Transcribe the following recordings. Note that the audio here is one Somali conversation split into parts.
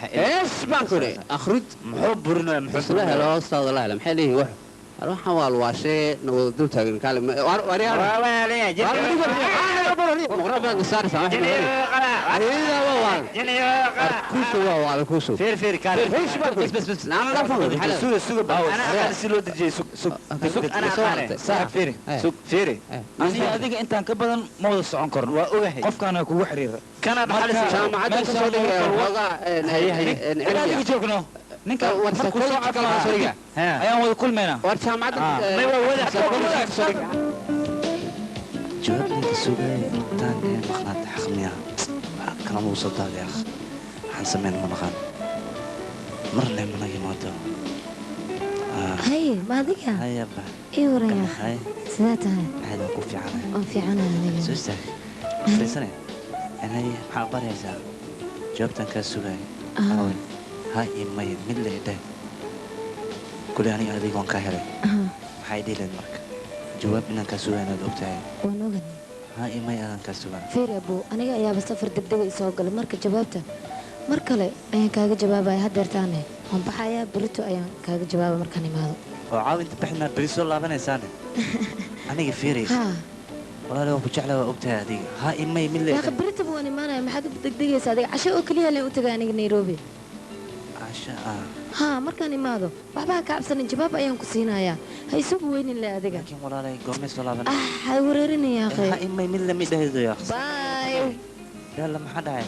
اسمع كوري اخرج محبرنا محب لا لا استاذ الله لا محليه وح اروح حوال واشي نودو تاغن كلام وريا ولا جني مغرب صار سامح جني قلا ايه والله جني قلا كوسو والله كوسو فير كان بس انا لا فهم سوق انا قال سيلو دجي سوق انا قال صار فيري سوق فيري aniga adiga intaan ka badan ma wada socon karno waa ogahay qofkaana kugu xiriira kana dhaxal jaamacada ka soo dhigay waxa cilmiga joogno ninka markuu soo caafimaad ayaan wada kulmayna war jaamacada may wada jawaabta sugay intaan maqnaad xaqmiya kala muuso taagay waxaan sameyn ma naqaan marna ma yimaado هاي ما ذيك هيا با ايه وريا هاي سنتها هذا كوف في عنا او في عنا انا سوسته في سنه انا هي حابر يا جوابتك كسوغاي هاي ما من اللي ده كل يعني هذه كون كهله هاي دي للمرك جواب انك كسوغاي انا دوقتها ونوغن هاي ما انا كسوغاي فير يا ابو انا يا بسافر دغدغ سو غل marka jawaabta mar kale ayaan kaaga jawaabay hadeertaane aan baxaya بريتو ayaan kaaga jawaabay markaan imaado oo inta bixna bariso laabanaysan aniga fiiri ha walaalo ku jeclaa ogtahay adiga ha imay mid يا اخي بريتو waan imaanay maxaad degdegaysa adiga casho oo kaliya leen u tagay aniga Nairobi casho ha markaan imaado waxba ka cabsanin jawaab ayaan ku siinayaa ha isugu weynin la adiga laakiin walaalay goormees laaban ha wareerinaya ya akhi ha imay mid la mid ahaydo ya bye yalla ma xadaay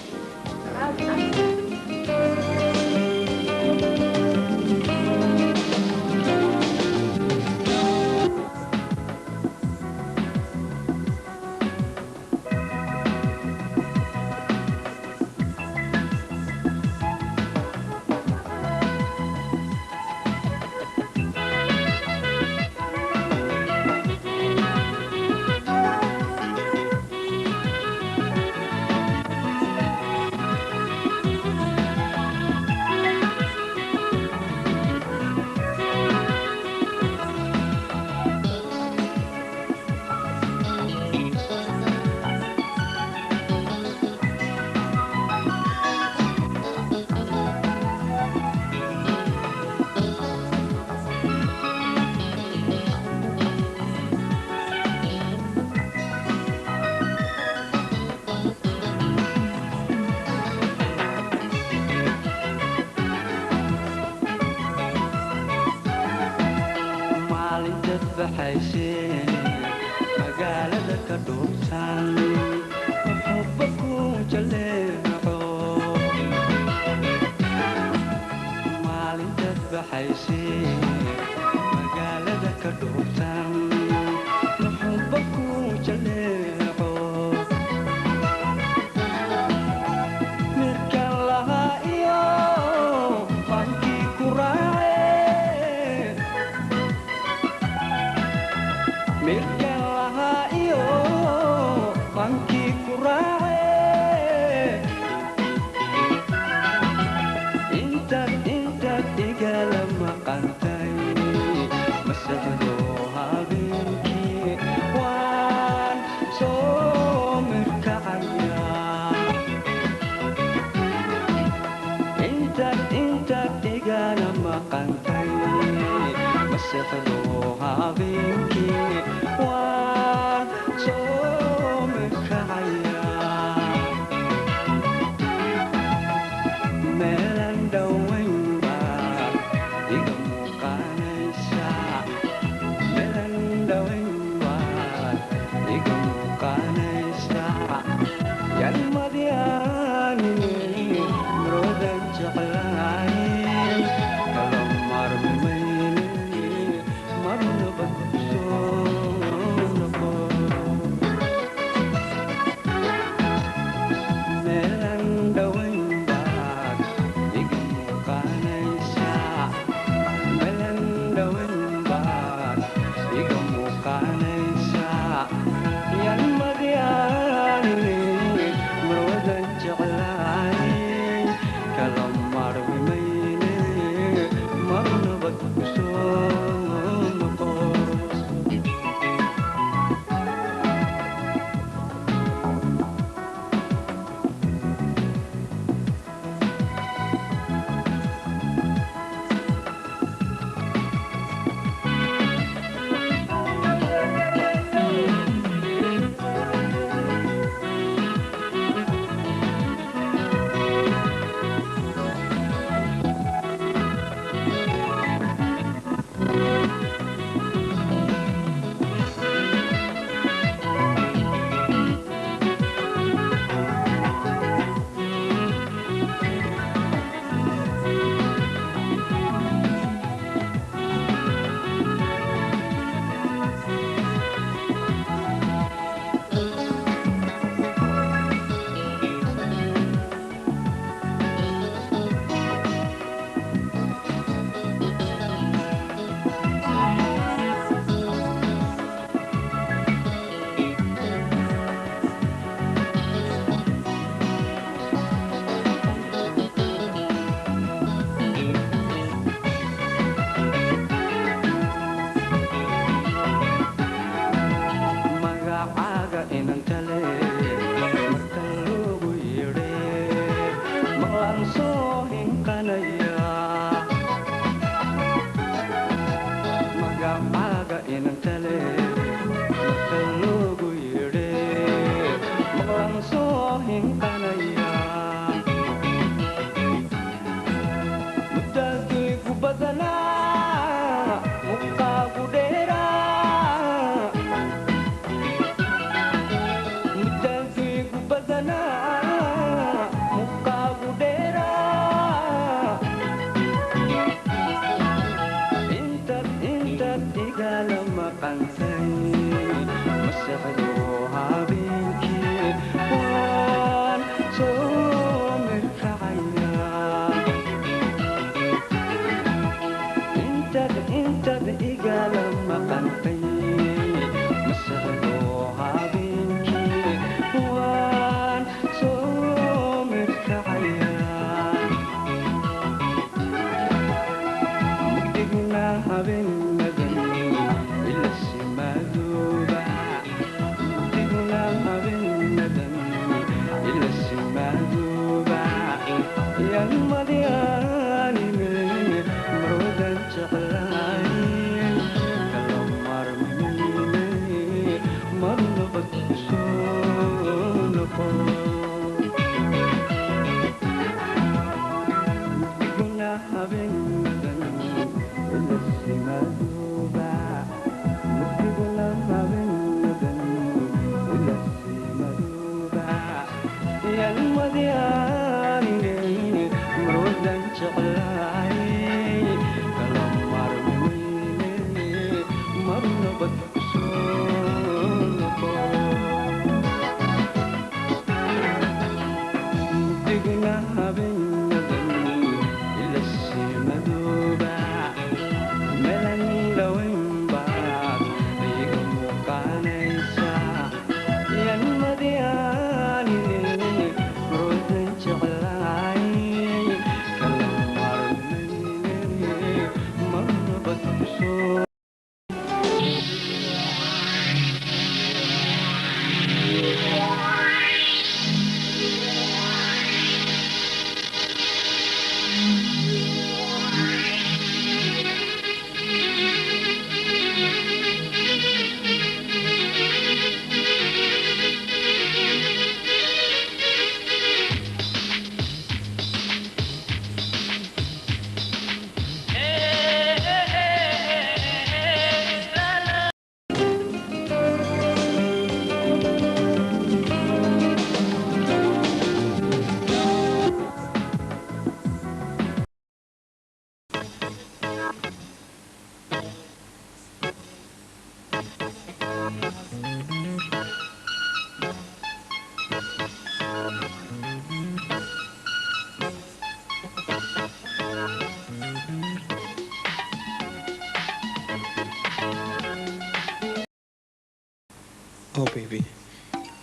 Oh, baby,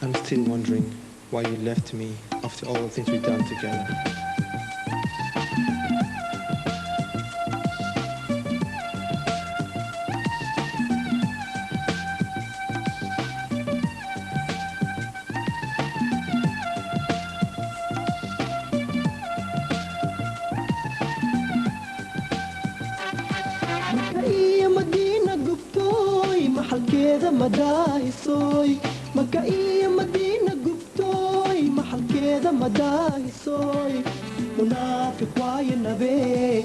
I'm still wondering why you left me after all the things we've done together. maka iyo madiina gubtooy maxalkeeda madaahisoy munaafiq waaye nabee